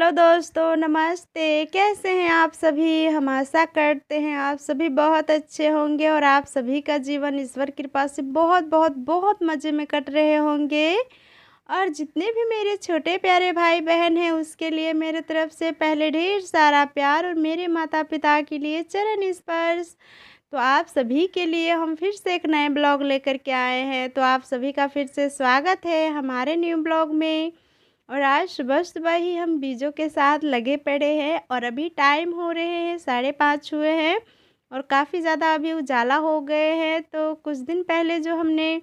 Hello दोस्तों, नमस्ते। कैसे हैं आप सभी? हम आशा करते हैं आप सभी बहुत अच्छे होंगे और आप सभी का जीवन ईश्वर कृपा से बहुत बहुत बहुत मज़े में कट रहे होंगे। और जितने भी मेरे छोटे प्यारे भाई बहन हैं उसके लिए मेरे तरफ से पहले ढेर सारा प्यार और मेरे माता पिता के लिए चरण स्पर्श। तो आप सभी के लिए हम फिर से एक नए ब्लॉग लेकर के आए हैं, तो आप सभी का फिर से स्वागत है हमारे न्यू ब्लॉग में। और आज सुबह-सुबह ही हम बीजों के साथ लगे पड़े हैं और अभी टाइम हो रहे हैं 5:30 हुए हैं और काफ़ी ज़्यादा अभी उजाला हो गए हैं। तो कुछ दिन पहले जो हमने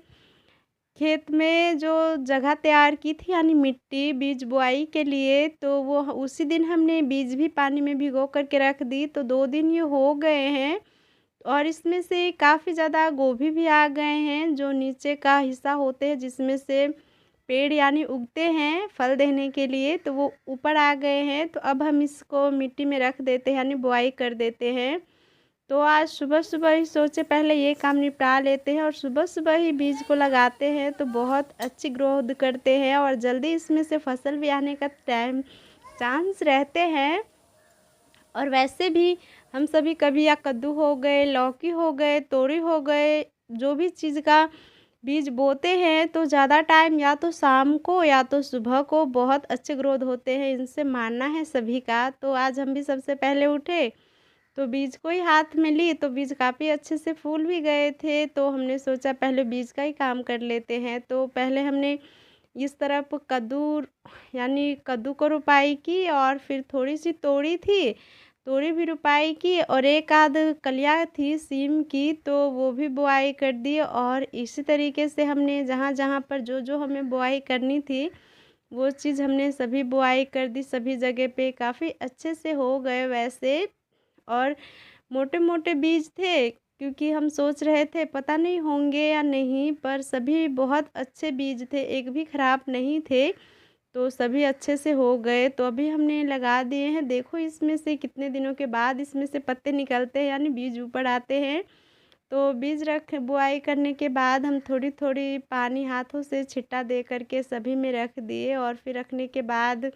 खेत में जो जगह तैयार की थी यानी मिट्टी बीज बुआई के लिए, तो वो उसी दिन हमने बीज भी पानी में भिगो कर के रख दी। तो 2 दिन ये हो गए हैं और इसमें से काफ़ी ज़्यादा गोभी भी आ गए हैं, जो नीचे का हिस्सा होते हैं जिसमें से पेड़ यानी उगते हैं फल देने के लिए, तो वो ऊपर आ गए हैं। तो अब हम इसको मिट्टी में रख देते हैं यानी बुआई कर देते हैं। तो आज सुबह-सुबह ही सोचे पहले ये काम निपटा लेते हैं और सुबह-सुबह ही बीज को लगाते हैं तो बहुत अच्छी ग्रोथ करते हैं और जल्दी इसमें से फसल भी आने का चांस रहते हैं। और वैसे भी हम सभी कभी या कद्दू हो गए, लौकी हो गए, तोरी हो गए, जो भी चीज़ का बीज बोते हैं तो ज़्यादा टाइम या तो शाम को या तो सुबह को बहुत अच्छे ग्रोथ होते हैं, इनसे मानना है सभी का। तो आज हम भी सबसे पहले उठे तो बीज को ही हाथ में ली तो बीज काफ़ी अच्छे से फूल भी गए थे, तो हमने सोचा पहले बीज का ही काम कर लेते हैं। तो पहले हमने इस तरफ कद्दू यानी कद्दू को रुपाई की और फिर थोड़ी-सी तोरी थी, तोरी भी रुपाई की और एक आध कलियाँ थी सीम की, तो वो भी बुआई कर दी। और इसी तरीके से हमने जहाँ-जहाँ पर जो-जो हमें बुआई करनी थी, वो चीज़ हमने सभी बुआई कर दी सभी जगह पे, काफ़ी अच्छे से हो गए वैसे। और मोटे-मोटे बीज थे क्योंकि हम सोच रहे थे पता नहीं होंगे या नहीं, पर सभी बहुत अच्छे बीज थे, एक भी खराब नहीं थे। तो सभी अच्छे से हो गए, तो अभी हमने लगा दिए हैं। देखो इसमें से कितने दिनों के बाद इसमें से पत्ते निकलते हैं यानी बीज ऊपर आते हैं। तो बीज रख बुआई करने के बाद हम थोड़ी-थोड़ी पानी हाथों से छिट्टा दे कर के सभी में रख दिए और फिर रखने के बाद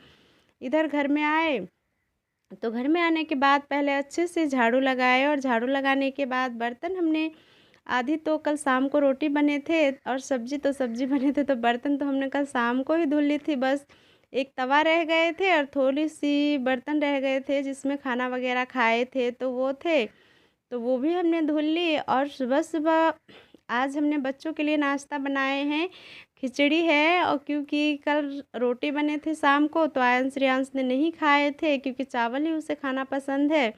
इधर घर में आए। तो घर में आने के बाद पहले अच्छे से झाड़ू लगाए और झाड़ू लगाने के बाद बर्तन हमने आधी तो कल शाम को रोटी बने थे और सब्ज़ी बने थे, तो बर्तन तो हमने कल शाम को ही धुल ली थी। बस एक तवा रह गए थे और थोड़ी-सी बर्तन रह गए थे जिसमें खाना वग़ैरह खाए थे, तो वो थे। तो वो भी हमने धुल ली और सुबह-सुबह आज हमने बच्चों के लिए नाश्ता बनाए हैं, खिचड़ी है। और क्योंकि कल रोटी बने थे शाम को तो आयन श्रेयांश ने नहीं खाए थे क्योंकि चावल ही उसे खाना पसंद है।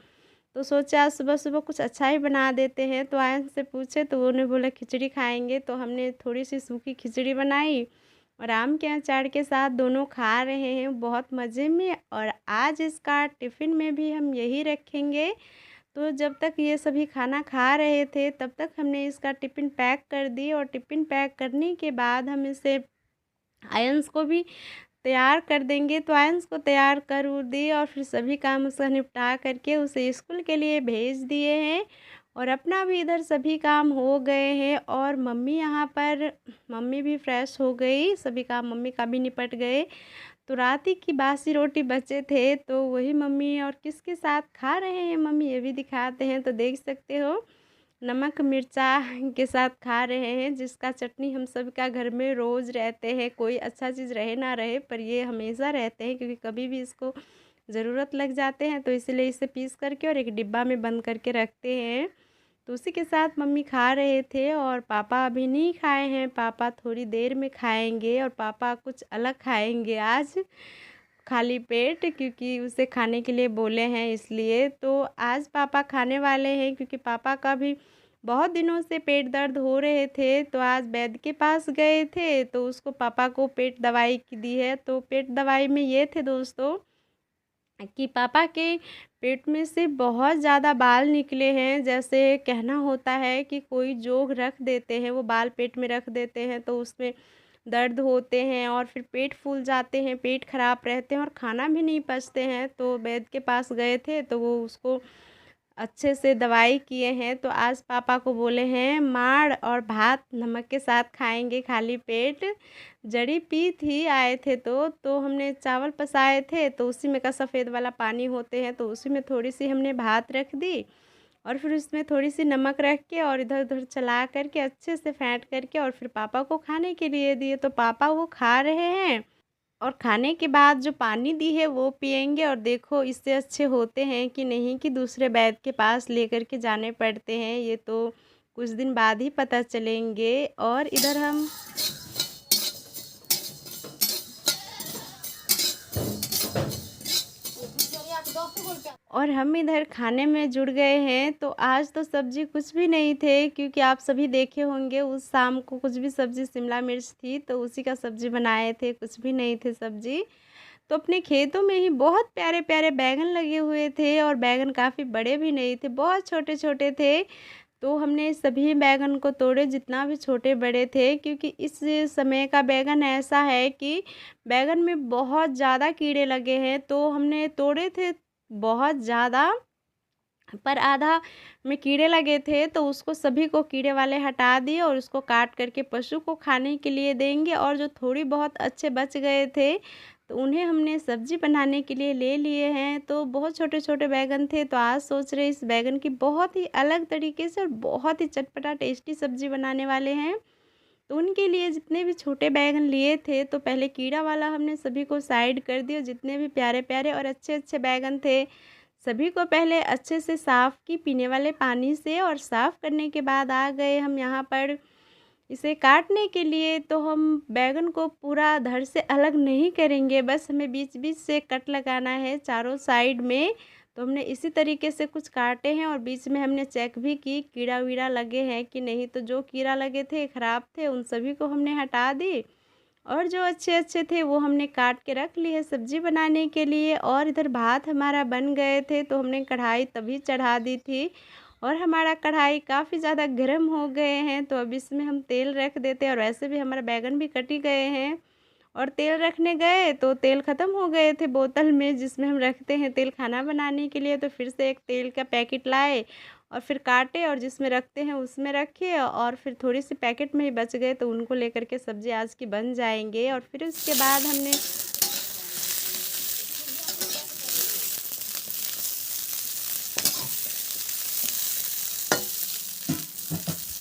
तो सोचा आज सुबह-सुबह कुछ अच्छा ही बना देते हैं, तो आयन से पूछे तो उन्होंने बोला खिचड़ी खाएँगे, तो हमने थोड़ी-सी सूखी खिचड़ी बनाई और आम के अचार के साथ दोनों खा रहे हैं बहुत मज़े में। और आज इसका टिफ़िन में भी हम यही रखेंगे। तो जब तक ये सभी खाना खा रहे थे तब तक हमने इसका टिफ़िन पैक कर दी और टिफ़िन पैक करने के बाद हम इसे आयंस को भी तैयार कर देंगे। तो आयंस को तैयार कर उर दिए और फिर सभी काम उसका निपटा करके उसे स्कूल के लिए भेज दिए हैं और अपना भी इधर सभी काम हो गए हैं। और मम्मी भी फ्रेश हो गई, सभी काम मम्मी का भी निपट गए। तो रात ही की बासी रोटी बचे थे तो वही मम्मी और किसके साथ खा रहे हैं मम्मी ये भी दिखाते हैं। तो देख सकते हो नमक मिर्चा के साथ खा रहे हैं, जिसका चटनी हम सब का घर में रोज़ रहते हैं, कोई अच्छा चीज़ रहे ना रहे पर ये हमेशा रहते हैं क्योंकि कभी भी इसको ज़रूरत लग जाते हैं, तो इसलिए इसे पीस करके और एक डिब्बा में बंद करके रखते हैं। तो उसी के साथ मम्मी खा रहे थे और पापा अभी नहीं खाए हैं, पापा थोड़ी देर में खाएंगे और पापा कुछ अलग खाएंगे आज खाली पेट, क्योंकि उसे खाने के लिए बोले हैं इसलिए। तो आज पापा खाने वाले हैं क्योंकि पापा का भी बहुत दिनों से पेट दर्द हो रहे थे, तो आज वैद्य के पास गए थे तो उसको पापा को पेट दवाई की दी है। तो पेट दवाई में ये थे दोस्तों कि पापा के पेट में से बहुत ज़्यादा बाल निकले हैं, जैसे कहना होता है कि कोई जोग रख देते हैं, वो बाल पेट में रख देते हैं तो उसमें दर्द होते हैं और फिर पेट फूल जाते हैं, पेट खराब रहते हैं और खाना भी नहीं पचते हैं। तो वैद्य के पास गए थे तो वो उसको अच्छे से दवाई किए हैं। तो आज पापा को बोले हैं माड़ और भात नमक के साथ खाएंगे खाली पेट। जड़ी पी थी आए थे तो हमने चावल पसाए थे, तो उसी में का सफ़ेद वाला पानी होते हैं, तो उसी में थोड़ी सी हमने भात रख दी और फिर उसमें थोड़ी सी नमक रख के और इधर उधर चला करके अच्छे से फेंट करके और फिर पापा को खाने के लिए दिए। तो पापा वो खा रहे हैं और खाने के बाद जो पानी दी है वो पिएंगे। और देखो इससे अच्छे होते हैं कि नहीं कि दूसरे वैद्य के पास लेकर के जाने पड़ते हैं, ये तो कुछ दिन बाद ही पता चलेंगे। और इधर हम इधर खाने में जुड़ गए हैं। तो आज तो सब्जी कुछ भी नहीं थे, क्योंकि आप सभी देखे होंगे उस शाम को कुछ भी सब्जी शिमला मिर्च थी तो उसी का सब्जी बनाए थे, कुछ भी नहीं थे सब्जी। तो अपने खेतों में ही बहुत प्यारे प्यारे बैगन लगे हुए थे और बैगन काफ़ी बड़े भी नहीं थे, बहुत छोटे छोटे थे। तो हमने सभी बैगन को तोड़े जितना भी छोटे बड़े थे, क्योंकि इस समय का बैगन ऐसा है कि बैगन में बहुत ज़्यादा कीड़े लगे हैं। तो हमने तोड़े थे बहुत ज़्यादा, पर आधा में कीड़े लगे थे, तो उसको सभी को कीड़े वाले हटा दिए और उसको काट करके पशु को खाने के लिए देंगे। और जो थोड़ी बहुत अच्छे बच गए थे तो उन्हें हमने सब्जी बनाने के लिए ले लिए हैं। तो बहुत छोटे छोटे बैगन थे, तो आज सोच रहे इस बैगन की बहुत ही अलग तरीके से और बहुत ही चटपटा टेस्टी सब्जी बनाने वाले हैं। तो उनके लिए जितने भी छोटे बैगन लिए थे तो पहले कीड़ा वाला हमने सभी को साइड कर दिया। जितने भी प्यारे प्यारे और अच्छे अच्छे बैगन थे सभी को पहले अच्छे से साफ़ की पीने वाले पानी से, और साफ़ करने के बाद आ गए हम यहाँ पर इसे काटने के लिए। तो हम बैगन को पूरा धड़ से अलग नहीं करेंगे, बस हमें बीच बीच से कट लगाना है चारों साइड में। तो हमने इसी तरीके से कुछ काटे हैं और बीच में हमने चेक भी की कीड़ा वीड़ा लगे हैं कि नहीं। तो जो कीड़ा लगे थे ख़राब थे उन सभी को हमने हटा दी, और जो अच्छे अच्छे थे वो हमने काट के रख लिए सब्जी बनाने के लिए। और इधर भात हमारा बन गए थे, तो हमने कढ़ाई तभी चढ़ा दी थी और हमारा कढ़ाई काफ़ी ज़्यादा गर्म हो गए हैं। तो अब इसमें हम तेल रख देते हैं, और वैसे भी हमारा बैगन भी कट ही गए हैं। और तेल रखने गए तो तेल ख़त्म हो गए थे बोतल में जिसमें हम रखते हैं तेल खाना बनाने के लिए। तो फिर से एक तेल का पैकेट लाए और फिर काटे और जिसमें रखते हैं उसमें रखे, और फिर थोड़ी सी पैकेट में ही बच गए तो उनको लेकर के सब्ज़ी आज की बन जाएंगे। और फिर उसके बाद हमने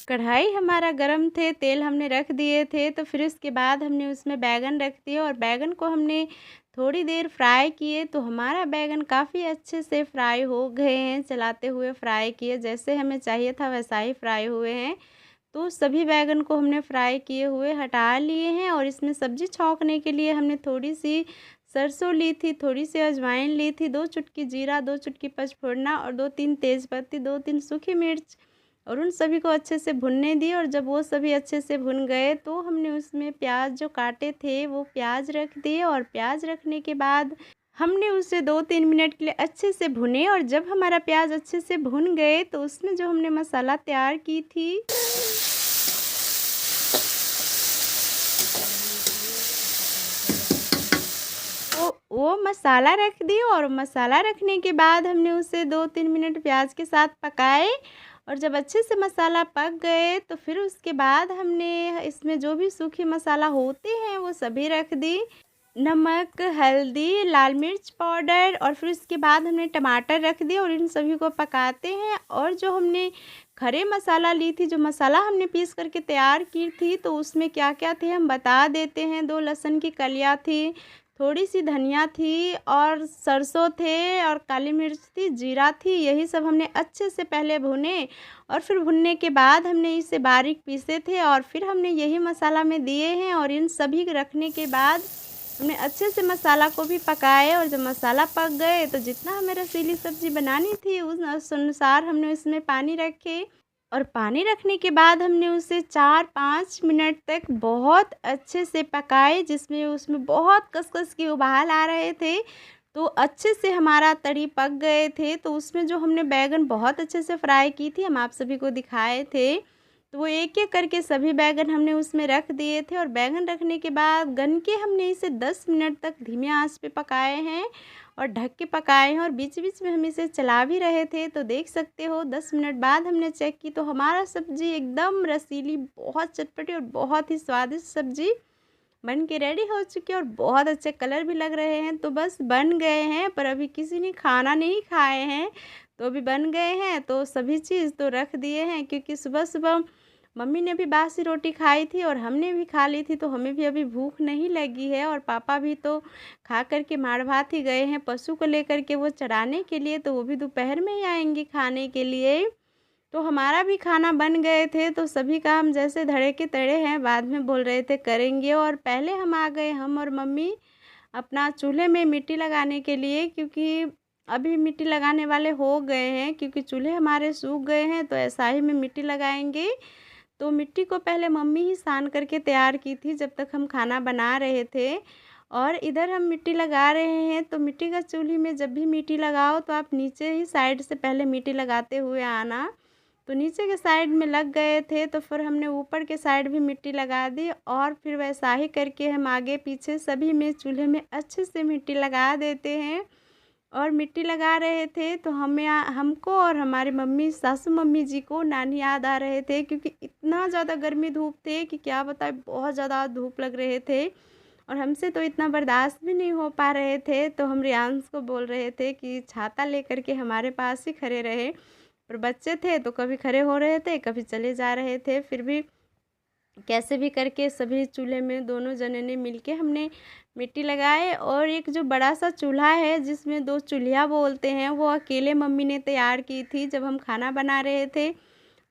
कढ़ाई हमारा गरम थे, तेल हमने रख दिए थे। तो फिर उसके बाद हमने उसमें बैगन रख दिए और बैगन को हमने थोड़ी देर फ्राई किए। तो हमारा बैगन काफ़ी अच्छे से फ्राई हो गए हैं, चलाते हुए फ्राई किए, जैसे हमें चाहिए था वैसा ही फ्राई हुए हैं। तो सभी बैगन को हमने फ्राई किए हुए हटा लिए हैं। और इसमें सब्ज़ी छौंकने के लिए हमने थोड़ी सी सरसों ली थी, थोड़ी सी अजवाइन ली थी, 2 चुटकी जीरा, 2 चुटकी पचफोड़ना और 2-3 तेज़पत्ती, 2-3 सूखी मिर्च, और उन सभी को अच्छे से भुनने दिए। और जब वो सभी अच्छे से भुन गए तो हमने उसमें प्याज जो काटे थे वो प्याज रख दिए, और प्याज रखने के बाद हमने उसे 2-3 मिनट के लिए अच्छे से भुने। और जब हमारा प्याज अच्छे से भुन गए तो उसमें जो हमने मसाला तैयार की थी वो मसाला रख दिए, और मसाला रखने के बाद हमने उसे 2-3 मिनट प्याज के साथ पकाए। और जब अच्छे से मसाला पक गए तो फिर उसके बाद हमने इसमें जो भी सूखे मसाला होते हैं वो सभी रख दी, नमक, हल्दी, लाल मिर्च पाउडर, और फिर उसके बाद हमने टमाटर रख दिए और इन सभी को पकाते हैं। और जो हमने खड़े मसाला ली थी, जो मसाला हमने पीस करके तैयार की थी, तो उसमें क्या क्या थे हम बता देते हैं। 2 लहसुन की कलियाँ थी, थोड़ी सी धनिया थी, और सरसों थे, और काली मिर्च थी, जीरा थी। यही सब हमने अच्छे से पहले भुने, और फिर भुनने के बाद हमने इसे बारीक पीसे थे और फिर हमने यही मसाला में दिए हैं। और इन सभी रखने के बाद हमने अच्छे से मसाला को भी पकाए। और जब मसाला पक गए तो जितना हमें रसीली सब्ज़ी बनानी थी उस अनुसार हमने उसमें पानी रखे, और पानी रखने के बाद हमने उसे 4-5 मिनट तक बहुत अच्छे से पकाए, जिसमें उसमें बहुत कस-कस के उबाल आ रहे थे। तो अच्छे से हमारा तरी पक गए थे। तो उसमें जो हमने बैगन बहुत अच्छे से फ्राई की थी हम आप सभी को दिखाए थे, तो वो एक-एक करके सभी बैंगन हमने उसमें रख दिए थे और बैंगन रखने के बाद गन के हमने इसे 10 मिनट तक धीमी आँच पे पकाए हैं और ढक के पकाए हैं और बीच-बीच में हम इसे चला भी रहे थे। तो देख सकते हो 10 मिनट बाद हमने चेक की तो हमारा सब्ज़ी एकदम रसीली, बहुत चटपटी और बहुत ही स्वादिष्ट सब्ज़ी बन के रेडी हो चुकी है और बहुत अच्छे कलर भी लग रहे हैं। तो बस बन गए हैं, पर अभी किसी ने खाना नहीं खाए हैं, तो अभी बन गए हैं तो सभी चीज़ तो रख दिए हैं, क्योंकि सुबह-सुबह मम्मी ने भी बासी रोटी खाई थी और हमने भी खा ली थी, तो हमें भी अभी भूख नहीं लगी है और पापा भी तो खा कर के माड़-भात ही गए हैं पशु को लेकर के वो चराने के लिए, तो वो भी दोपहर में ही आएँगे खाने के लिए। तो हमारा भी खाना बन गए थे, तो सभी काम जैसे धड़े के तड़े हैं, बाद में बोल रहे थे करेंगे और पहले हम आ गए, हम और मम्मी अपना चूल्हे में मिट्टी लगाने के लिए, क्योंकि अभी मिट्टी लगाने वाले हो गए हैं, क्योंकि चूल्हे हमारे सूख गए हैं, तो ऐसा ही में मिट्टी लगाएंगे। तो मिट्टी को पहले मम्मी ही सान करके तैयार की थी जब तक हम खाना बना रहे थे, और इधर हम मिट्टी लगा रहे हैं। तो मिट्टी का चूल्हे में जब भी मिट्टी लगाओ तो आप नीचे ही साइड से पहले मिट्टी लगाते हुए आना। तो नीचे के साइड में लग गए थे, तो फिर हमने ऊपर के साइड भी मिट्टी लगा दी और फिर वैसा ही करके हम आगे पीछे सभी में चूल्हे में अच्छे से मिट्टी लगा देते हैं। और मिट्टी लगा रहे थे तो हमको और हमारी मम्मी, सासू मम्मी जी को नानी याद आ रहे थे, क्योंकि इतना ज़्यादा गर्मी धूप थे कि क्या बताएं, बहुत ज़्यादा धूप लग रहे थे और हमसे तो इतना बर्दाश्त भी नहीं हो पा रहे थे। तो हम रियांश को बोल रहे थे कि छाता लेकर के हमारे पास ही खड़े रहे, और बच्चे थे तो कभी खड़े हो रहे थे, कभी चले जा रहे थे। फिर भी कैसे भी करके सभी चूल्हे में दोनों जने ने मिलके हमने मिट्टी लगाए। और एक जो बड़ा सा चूल्हा है जिसमें 2 चूल्हा बोलते हैं, वो अकेले मम्मी ने तैयार की थी। जब हम खाना बना रहे थे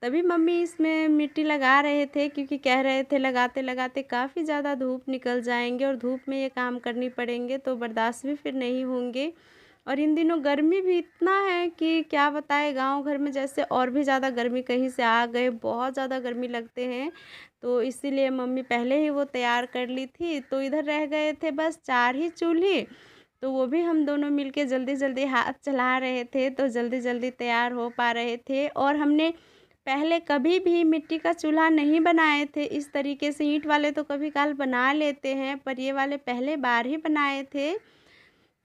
तभी मम्मी इसमें मिट्टी लगा रहे थे, क्योंकि कह रहे थे लगाते लगाते काफ़ी ज़्यादा धूप निकल जाएंगे और धूप में ये काम करनी पड़ेंगे तो बर्दाश्त भी फिर नहीं होंगे। और इन दिनों गर्मी भी इतना है कि क्या बताएं, गांव घर में जैसे और भी ज़्यादा गर्मी कहीं से आ गए, बहुत ज़्यादा गर्मी लगते हैं। तो इसीलिए मम्मी पहले ही वो तैयार कर ली थी। तो इधर रह गए थे बस 4 ही चूल्हे, तो वो भी हम दोनों मिलके जल्दी-जल्दी हाथ चला रहे थे, तो जल्दी-जल्दी तैयार हो पा रहे थे। और हमने पहले कभी भी मिट्टी का चूल्हा नहीं बनाए थे इस तरीके से। ईंट वाले तो कभी-काल बना लेते हैं, पर ये वाले पहले बार ही बनाए थे।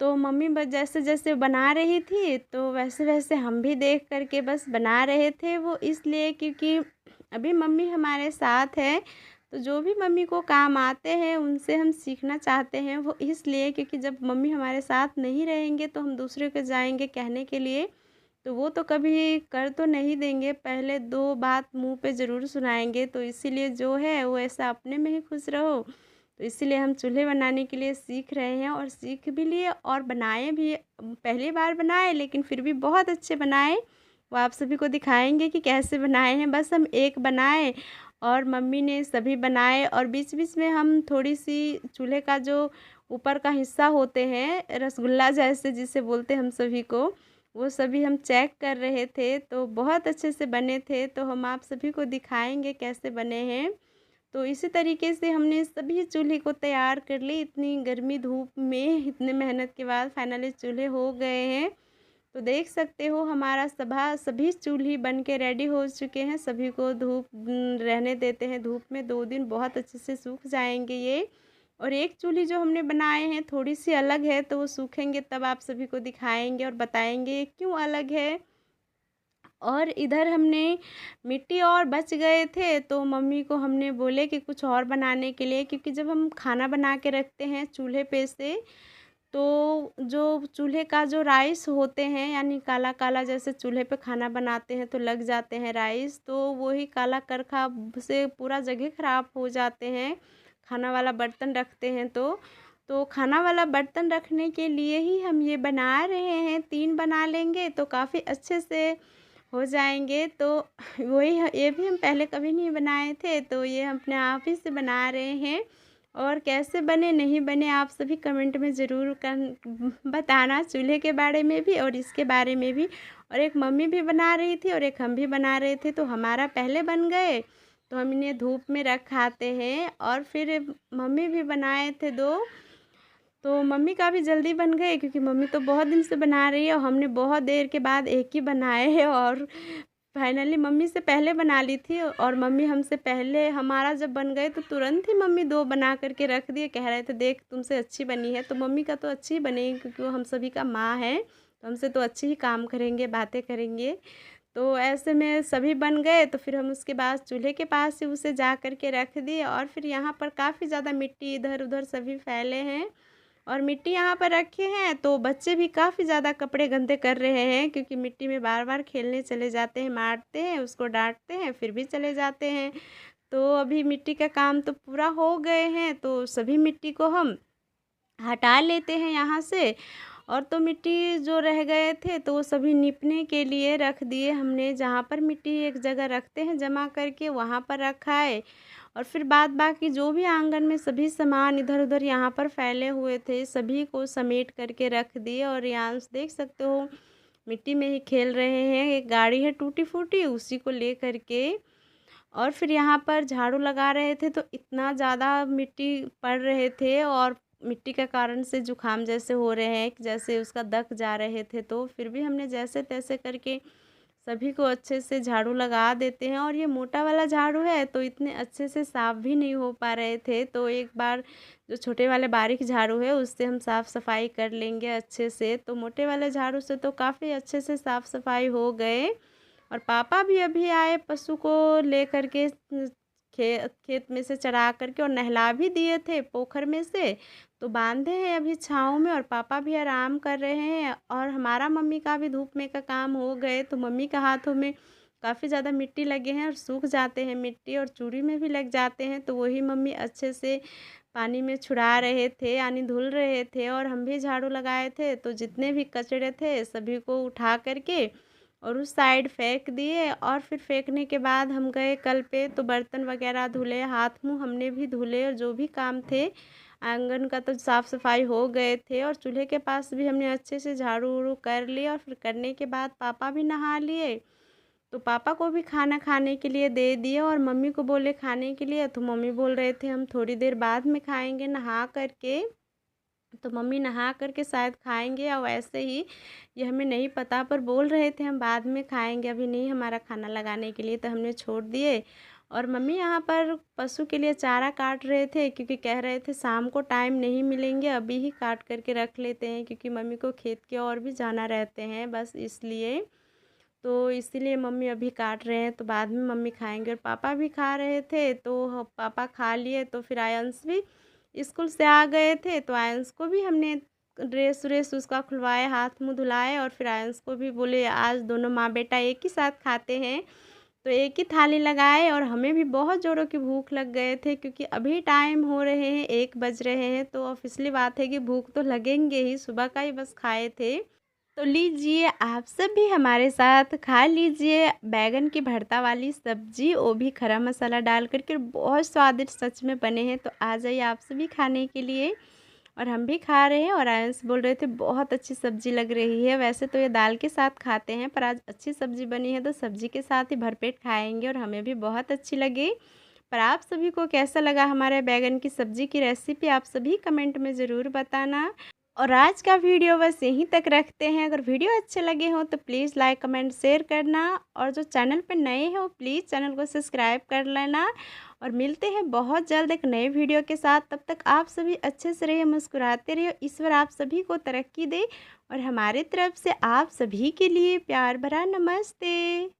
तो मम्मी बस जैसे-जैसे बना रही थी तो वैसे-वैसे हम भी देख कर के बस बना रहे थे। वो इसलिए क्योंकि अभी मम्मी हमारे साथ है, तो जो भी मम्मी को काम आते हैं उनसे हम सीखना चाहते हैं। वो इसलिए क्योंकि जब मम्मी हमारे साथ नहीं रहेंगे तो हम दूसरे के जाएँगे कहने के लिए, तो वो तो कभी कर तो नहीं देंगे, पहले 2 बात मुँह पे ज़रूर सुनाएँगे। तो इसीलिए जो है वो ऐसा अपने में ही खुश रहो। तो इसीलिए हम चूल्हे बनाने के लिए सीख रहे हैं और सीख भी लिए और बनाए भी। पहली बार बनाए लेकिन फिर भी बहुत अच्छे बनाए। वो आप सभी को दिखाएँगे कि कैसे बनाए हैं। बस हम एक बनाए और मम्मी ने सभी बनाए, और बीच-बीच में हम थोड़ी-सी चूल्हे का जो ऊपर का हिस्सा होते हैं, रसगुल्ला जैसे जिसे बोलते हैं हम सभी को, वो सभी हम चेक कर रहे थे। तो बहुत अच्छे से बने थे, तो हम आप सभी को दिखाएँगे कैसे बने हैं। तो इसी तरीके से हमने सभी चूल्हे को तैयार कर ली। इतनी गर्मी धूप में इतने मेहनत के बाद फाइनली चूल्हे हो गए हैं। तो देख सकते हो हमारा सभी चूल्हे बन के रेडी हो चुके हैं। सभी को धूप रहने देते हैं, धूप में 2 दिन बहुत अच्छे से सूख जाएंगे ये। और एक चूल्ही जो हमने बनाए हैं थोड़ी सी अलग है, तो वो सूखेंगे तब आप सभी को दिखाएंगे और बताएंगे ये क्यों अलग है। और इधर हमने मिट्टी और बच गए थे, तो मम्मी को हमने बोले कि कुछ और बनाने के लिए, क्योंकि जब हम खाना बना के रखते हैं चूल्हे पे से, तो जो चूल्हे का जो राइस होते हैं, यानी काला-काला जैसे चूल्हे पे खाना बनाते हैं तो लग जाते हैं राइस, तो वही काला करखा से पूरा जगह ख़राब हो जाते हैं, खाना वाला बर्तन रखते हैं तो। तो खाना वाला बर्तन रखने के लिए ही हम ये बना रहे हैं। 3 बना लेंगे तो काफ़ी अच्छे से हो जाएँगे। तो वही ये भी हम पहले कभी नहीं बनाए थे, तो ये हम अपने आप ही से बना रहे हैं। और कैसे बने नहीं बने आप सभी कमेंट में ज़रूर बताना, चूल्हे के बारे में भी और इसके बारे में भी। और एक मम्मी भी बना रही थी और एक हम भी बना रहे थे, तो हमारा पहले बन गए तो हम इन्हें धूप में रख आते हैं। और फिर मम्मी भी बनाए थे 2, तो मम्मी का भी जल्दी बन गए, क्योंकि मम्मी तो बहुत दिन से बना रही है और हमने बहुत देर के बाद एक ही बनाए हैं। और फाइनली मम्मी से पहले बना ली थी और मम्मी हमसे पहले, हमारा जब बन गए तो तुरंत ही मम्मी 2 बना कर के रख दिए। कह रहे थे देख तुमसे अच्छी बनी है, तो मम्मी का तो अच्छी ही बनेगी क्योंकि वो हम सभी का माँ है, तो हमसे तो अच्छी ही काम करेंगे, बातें करेंगे। तो ऐसे में सभी बन गए तो फिर हम उसके बाद चूल्हे के पास ही उसे जा कर के रख दिए और फिर यहाँ पर काफ़ी ज़्यादा मिट्टी इधर-उधर सभी फैले हैं और मिट्टी यहाँ पर रखे हैं, तो बच्चे भी काफ़ी ज़्यादा कपड़े गंदे कर रहे हैं क्योंकि मिट्टी में बार-बार खेलने चले जाते हैं, मारते हैं, उसको डाँटते हैं, फिर भी चले जाते हैं। तो अभी मिट्टी का काम तो पूरा हो गए हैं, तो सभी मिट्टी को हम हटा लेते हैं यहाँ से। और तो मिट्टी जो रह गए थे तो वो सभी निपने के लिए रख दिए हमने, जहाँ पर मिट्टी एक जगह रखते हैं जमा करके वहाँ पर रखा है। और फिर बाद बाकी जो भी आंगन में सभी सामान इधर उधर यहाँ पर फैले हुए थे सभी को समेट करके रख दिए। और यहाँ से देख सकते हो मिट्टी में ही खेल रहे हैं, एक गाड़ी है टूटी फूटी उसी को ले करके। और फिर यहाँ पर झाड़ू लगा रहे थे तो इतना ज़्यादा मिट्टी पड़ रहे थे और मिट्टी के कारण से जुकाम जैसे हो रहे हैं, जैसे उसका दक जा रहे थे, तो फिर भी हमने जैसे तैसे करके सभी को अच्छे से झाड़ू लगा देते हैं। और ये मोटा वाला झाड़ू है तो इतने अच्छे से साफ़ भी नहीं हो पा रहे थे, तो एक बार जो छोटे वाले बारीक झाड़ू है उससे हम साफ़ सफाई कर लेंगे अच्छे से। तो मोटे वाले झाड़ू से तो काफ़ी अच्छे से साफ़ सफाई हो गए। और पापा भी अभी आए पशु को ले कर के खेत में से चरा करके और नहला भी दिए थे पोखर में से, तो बांधे हैं अभी छाँव में और पापा भी आराम कर रहे हैं। और हमारा मम्मी का भी धूप में का काम हो गए, तो मम्मी का हाथों में काफ़ी ज़्यादा मिट्टी लगे हैं और सूख जाते हैं मिट्टी और चूड़ी में भी लग जाते हैं, तो वही मम्मी अच्छे से पानी में छुड़ा रहे थे यानी धुल रहे थे। और हम भी झाड़ू लगाए थे तो जितने भी कचरे थे सभी को उठा करके और उस साइड फेंक दिए। और फिर फेंकने के बाद हम गए कल पे तो बर्तन वगैरह धुले, हाथ मुंह हमने भी धुले और जो भी काम थे आंगन का तो साफ़ सफाई हो गए थे। और चूल्हे के पास भी हमने अच्छे से झाड़ू उड़ू कर लिया और फिर करने के बाद पापा भी नहा लिए, तो पापा को भी खाना खाने के लिए दे दिए और मम्मी को बोले खाने के लिए, तो मम्मी बोल रहे थे हम थोड़ी देर बाद में खाएंगे नहा करके। तो मम्मी नहा करके शायद खाएंगे या वैसे ही, ये हमें नहीं पता, पर बोल रहे थे हम बाद में खाएंगे, अभी नहीं हमारा खाना लगाने के लिए, तो हमने छोड़ दिए। और मम्मी यहाँ पर पशु के लिए चारा काट रहे थे क्योंकि कह रहे थे शाम को टाइम नहीं मिलेंगे, अभी ही काट करके रख लेते हैं क्योंकि मम्मी को खेत की ओर भी जाना रहते हैं, बस इसलिए। तो इसीलिए मम्मी अभी काट रहे हैं, तो बाद में मम्मी खाएंगे। और पापा भी खा रहे थे तो पापा खा लिए, तो फिर आयंश भी स्कूल से आ गए थे तो आयंश को भी हमने ड्रेस व्रेस उसका खुलवाए, हाथ मुंह धुलाए और फिर आयंश को भी बोले आज दोनों माँ बेटा एक ही साथ खाते हैं, तो एक ही थाली लगाए। और हमें भी बहुत ज़ोरों की भूख लग गए थे क्योंकि अभी टाइम हो रहे हैं 1 बज रहे हैं, तो ऑब्वियसली बात है कि भूख तो लगेंगे ही, सुबह का ही बस खाए थे। तो लीजिए आप सब भी हमारे साथ खा लीजिए बैगन की भरता वाली सब्जी, वो भी खरा मसाला डाल करके, बहुत स्वादिष्ट सच में बने हैं। तो आ जाइए आप सभी खाने के लिए। और हम भी खा रहे हैं और आयंश बोल रहे थे बहुत अच्छी सब्जी लग रही है, वैसे तो ये दाल के साथ खाते हैं पर आज अच्छी सब्जी बनी है तो सब्जी के साथ ही भरपेट खाएंगे और हमें भी बहुत अच्छी लगी। पर आप सभी को कैसा लगा हमारे बैगन की सब्जी की रेसिपी, आप सभी कमेंट में ज़रूर बताना। और आज का वीडियो बस यहीं तक रखते हैं। अगर वीडियो अच्छे लगे हों तो प्लीज़ लाइक कमेंट शेयर करना और जो चैनल पर नए हो प्लीज़ चैनल को सब्सक्राइब कर लेना। और मिलते हैं बहुत जल्द एक नए वीडियो के साथ, तब तक आप सभी अच्छे से रहिए, मुस्कुराते रहिए, ईश्वर आप सभी को तरक्की दे। और हमारे तरफ से आप सभी के लिए प्यार भरा नमस्ते।